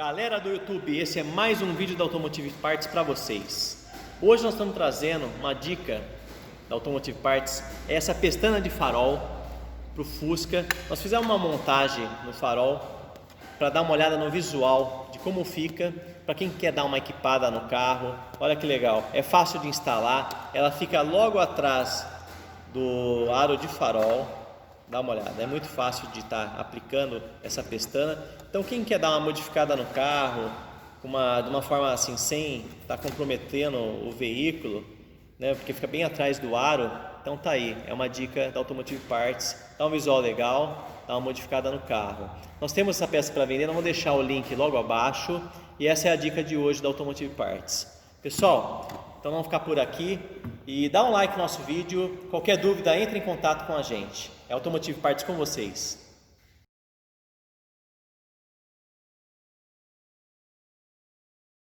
Galera do YouTube, esse é mais um vídeo da Automotive Parts para vocês. Hoje nós estamos trazendo uma dica da Automotive Parts, é essa pestana de farol para o Fusca. Nós fizemos uma montagem no farol para dar uma olhada no visual de como fica, para quem quer dar uma equipada no carro. Olha que legal, é fácil de instalar, ela fica logo atrás do aro de farol. Dá uma olhada, é muito fácil de estar aplicando essa pestana. Então quem quer dar uma modificada no carro de uma forma assim, sem estar comprometendo o veículo, né, porque fica bem atrás do aro, então tá aí, é uma dica da Automotive Parts, dá um visual legal, dá uma modificada no carro. Nós temos essa peça para vender, nós vamos deixar o link logo abaixo, e essa é a dica de hoje da Automotive Parts. Pessoal, então vamos ficar por aqui e dá um like no nosso vídeo. Qualquer dúvida, entre em contato com a gente. É Automotive Parts com vocês.